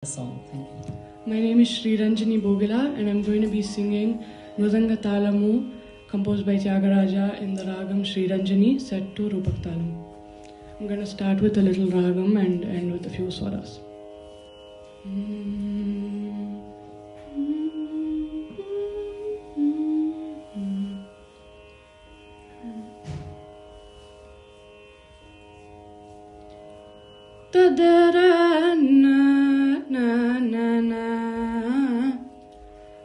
Song. Thank you. My name is Sriranjani Bogila and I'm going to be singing Mridanga Talamu composed by Tyagaraja in the Ragam Sriranjani set to Rupak Talam. I'm going to start with a little Ragam and end with a few swaras. Tadara na na na na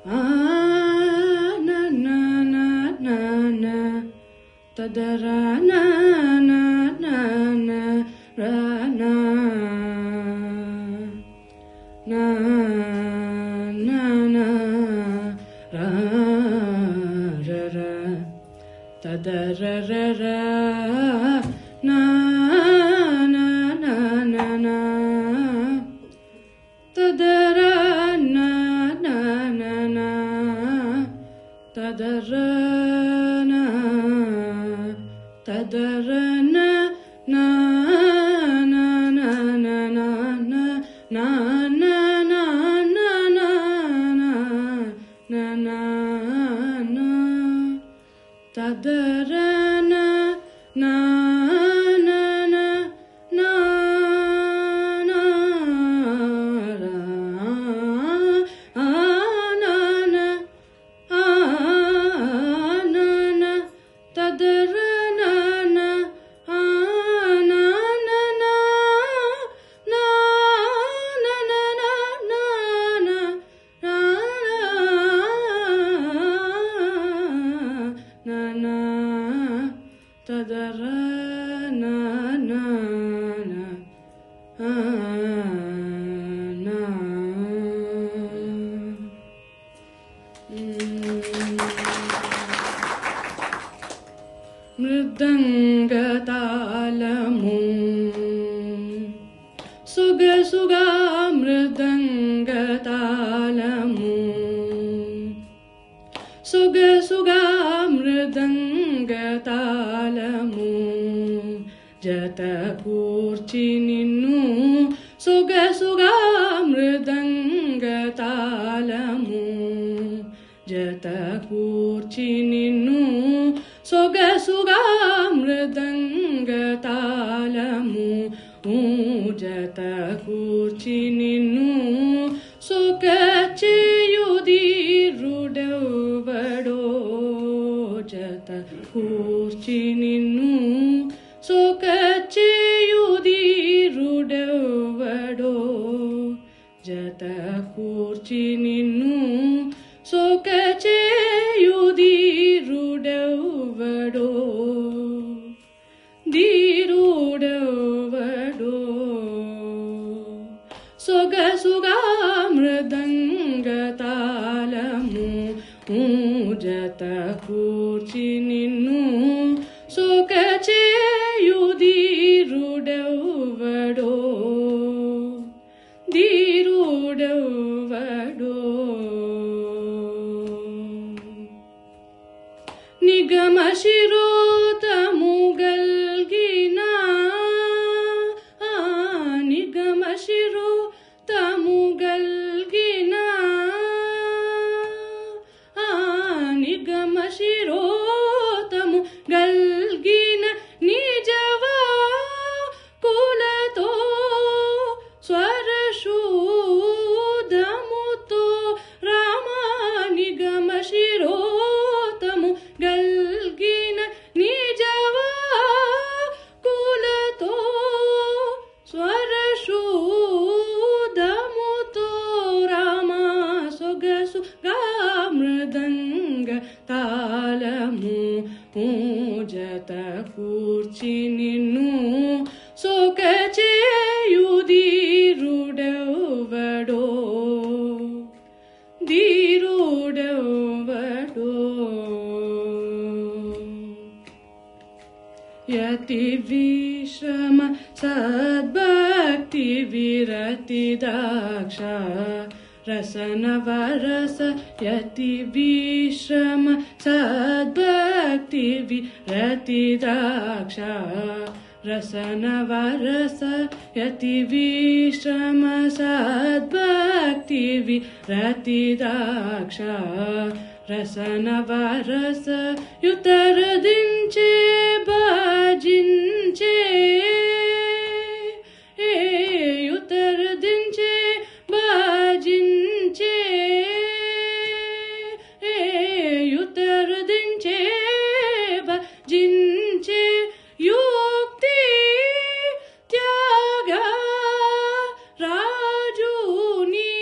na na na na na tadara na na na na ra na na na na ra ra ra tadara ra ra na tadara na na na na tadara na tadara na na na na na na na na na na na na tadara na na Mridanga Talamu Suga Suga Mridanga Talamu Suga Suga Mridanga Talamu Jata Kurchi Ninnu Suga Suga Mridanga Talamu Jata Kurchi Ninnu Soga suga mridanga talamu jata kurchi ninnu soga cheyudi rudavado jata kurchi ninnu soga cheyudi rudavado jata kurchi ninnu soga cheyudi rudavado dirudavado soga suga mridanga talamu jata kurchi ninnu soga cheyudi rudavado dirudavado Nigama Shirota Mugalgina Nigama Shirota Mugalgina Nigama Shirota Mugalgina Nijava Kulato Swarashudamuto Rama Nigama Shirota Galgina Nijava Kulato Swarashudamuto Rama Sogasu Gamradanga Talamu Jata Kurchi Ninnu Soga cheyudi rudavado dirudavado Yati Vishrama Sadbhakti Virati Daksha Rasana Varasa Yati Vishrama Sadbhakti Virati Daksha रसनवरस यतिविश्रम सद्भक्तिविरतिदाक्षा रसनवरस युतरदिंचे भजिंचे युतरदिंचे भजिंचे युतरदिंचे भजिंचे युक्ति त्याग राजूनी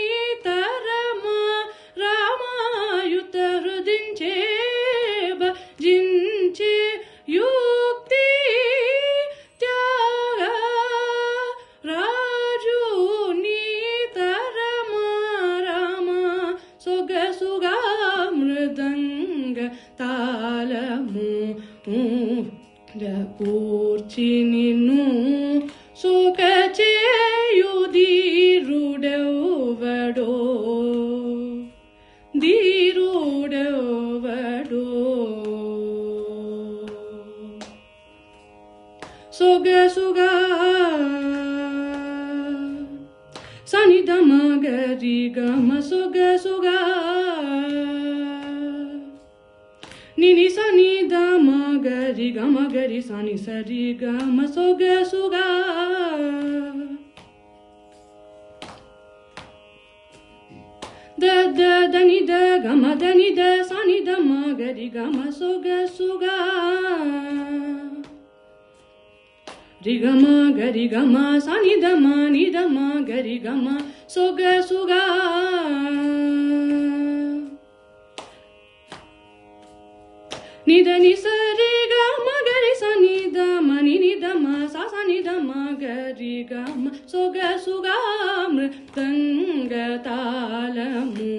तरम रामायुतरदिंचे भजिंचे युक्ति त्याग राजूनी तरम राम सोगसुगा मृदंग तालमु కూర్చి నిన్ను సోకచేయుదీరుడెవ్వడో ధీరుడెవ్వడో సొగసుగా సనిధమ గరి గమ సొగసుగా నిని సని దమ గరి గమ గరి సని సరి గమ సొగసుగా ద ద దని ద గమ దని ద సని దమ గరి గమ సొగసుగా రి గమ గరి గమ సని దమ ని దమ గరి గమ సొగసుగా నిద ని సరి గమ గరి సని దమ ని ని దమ సా సని దమ గరి గమ సొగసుగా మృతంగ తాళము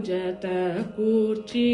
జత కూర్చి